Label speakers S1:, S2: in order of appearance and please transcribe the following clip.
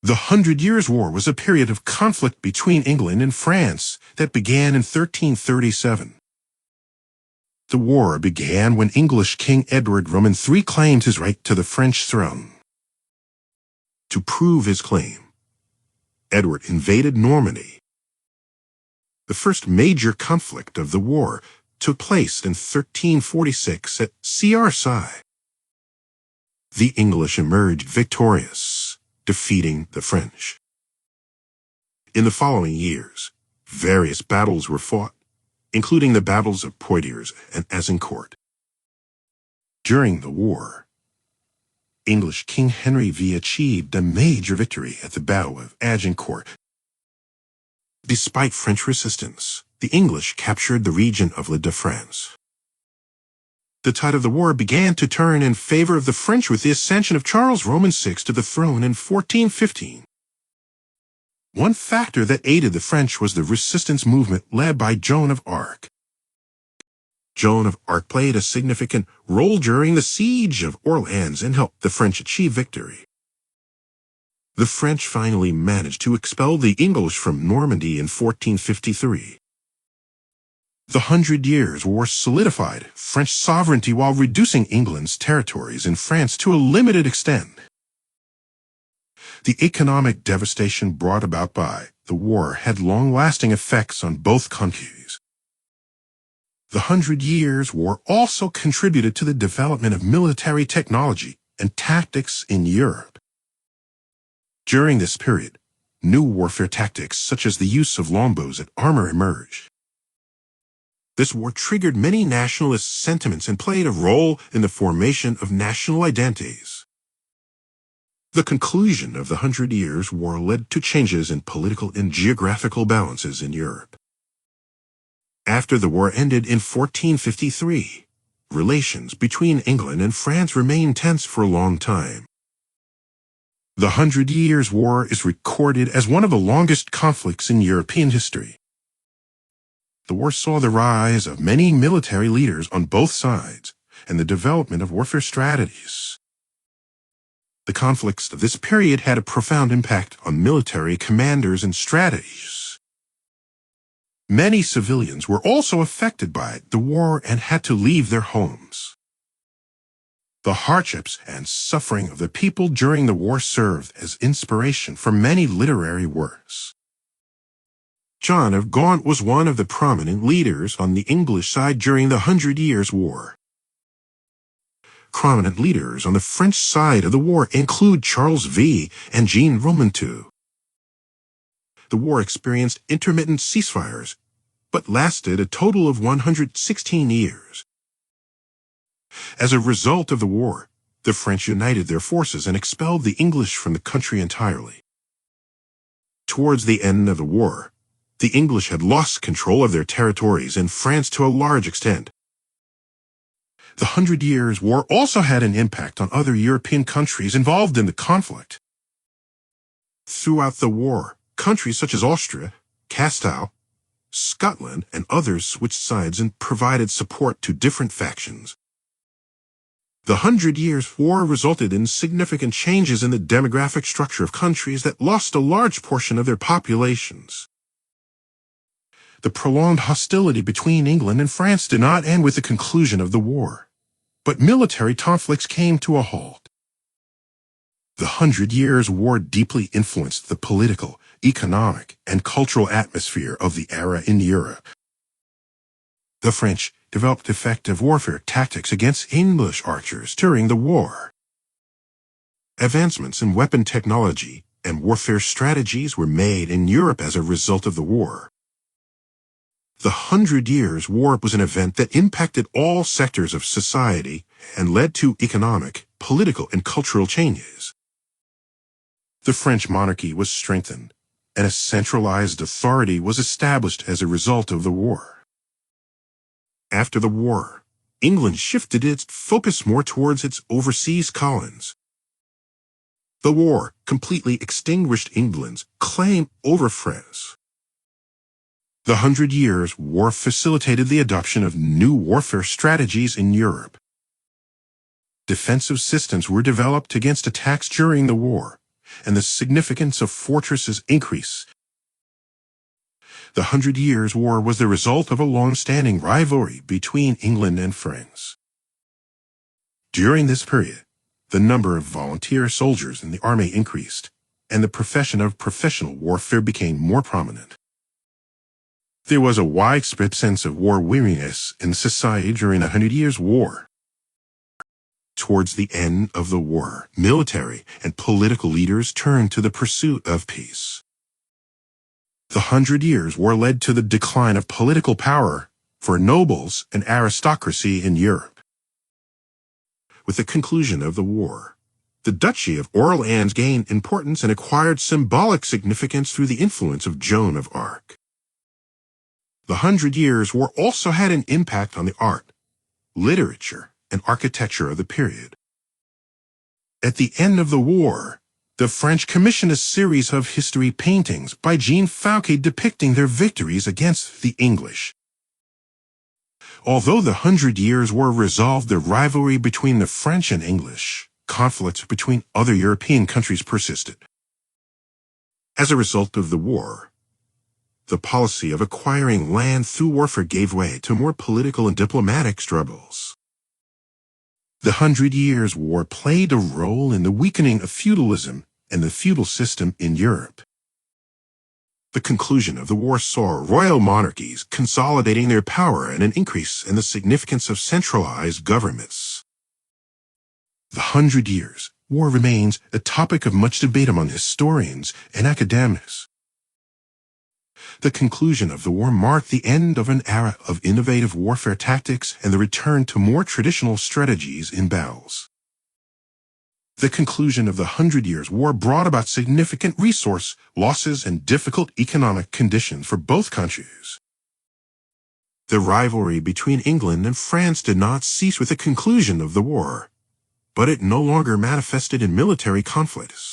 S1: The 100 Years' War was a period of conflict between England and France that began in 1337. The war began when English King Edward Roman III claimed his right to the French throne. To prove his claim, Edward invaded Normandy. The first major conflict of the war took place in 1346 at Siyar. The English emerged victorious, defeating the French. In the following years, various battles were fought, including the battles of Poitiers and Azincourt. During the war, English King Henry V achieved a major victory at the Battle of Agincourt. Despite French resistance, the English captured the region of Ile-de-France. The tide of the war began to turn in favor of the French with the ascension of Charles Roman VI to the throne in 1415. One factor that aided the French was the resistance movement led by Joan of Arc. Joan of Arc played a significant role during the siege of Orleans and helped the French achieve victory. The French finally managed to expel the English from Normandy in 1453. The 100 Years' War solidified French sovereignty while reducing England's territories in France to a limited extent. The economic devastation brought about by the war had long-lasting effects on both countries. The 100 Years' War also contributed to the development of military technology and tactics in Europe. During this period, new warfare tactics such as the use of longbows and armor emerged. This war triggered many nationalist sentiments and played a role in the formation of national identities. The conclusion of the 100 Years' War led to changes in political and geographical balances in Europe. After the war ended in 1453, relations between England and France remained tense for a long time. The 100 Years' War is recorded as one of the longest conflicts in European history. The war saw the rise of many military leaders on both sides and the development of warfare strategies. The conflicts of this period had a profound impact on military commanders and strategies. Many civilians were also affected by the war and had to leave their homes. The hardships and suffering of the people during the war served as inspiration for many literary works. John of Gaunt was one of the prominent leaders on the English side during the 100 Years' War. Prominent leaders on the French side of the war include Charles V and Jean Romantou. The war experienced intermittent ceasefires, but lasted a total of 116 years. As a result of the war, the French united their forces and expelled the English from the country entirely. Towards the end of the war, the English had lost control of their territories in France to a large extent. The 100 Years' War also had an impact on other European countries involved in the conflict. Throughout the war, countries such as Austria, Castile, Scotland, and others switched sides and provided support to different factions. The 100 Years' War resulted in significant changes in the demographic structure of countries that lost a large portion of their populations. The prolonged hostility between England and France did not end with the conclusion of the war, but military conflicts came to a halt. The 100 Years' War deeply influenced the political, economic, and cultural atmosphere of the era in Europe. The French developed effective warfare tactics against English archers during the war. Advancements in weapon technology and warfare strategies were made in Europe as a result of the war. The 100 Years' War was an event that impacted all sectors of society and led to economic, political, and cultural changes. The French monarchy was strengthened, and a centralized authority was established as a result of the war. After the war, England shifted its focus more towards its overseas colonies. The war completely extinguished England's claim over France. The 100 Years' War facilitated the adoption of new warfare strategies in Europe. Defensive systems were developed against attacks during the war, and the significance of fortresses increased. The 100 Years' War was the result of a long-standing rivalry between England and France. During this period, the number of volunteer soldiers in the army increased, and the profession of professional warfare became more prominent. There was a widespread sense of war weariness in society during the 100 Years' War. Towards the end of the war, military and political leaders turned to the pursuit of peace. The 100 Years' War led to the decline of political power for nobles and aristocracy in Europe. With the conclusion of the war, the Duchy of Orleans gained importance and acquired symbolic significance through the influence of Joan of Arc. The 100 Years' War also had an impact on the art, literature, and architecture of the period. At the end of the war, the French commissioned a series of history paintings by Jean Fouquet depicting their victories against the English. Although the 100 Years' War resolved the rivalry between the French and English, conflicts between other European countries persisted. As a result of the war, the policy of acquiring land through warfare gave way to more political and diplomatic struggles. The 100 Years' War played a role in the weakening of feudalism and the feudal system in Europe. The conclusion of the war saw royal monarchies consolidating their power and an increase in the significance of centralized governments. The 100 Years' War remains a topic of much debate among historians and academics. The conclusion of the war marked the end of an era of innovative warfare tactics and the return to more traditional strategies in battles. The conclusion of the 100 Years' War brought about significant resource losses and difficult economic conditions for both countries. The rivalry between England and France did not cease with the conclusion of the war, but it no longer manifested in military conflicts.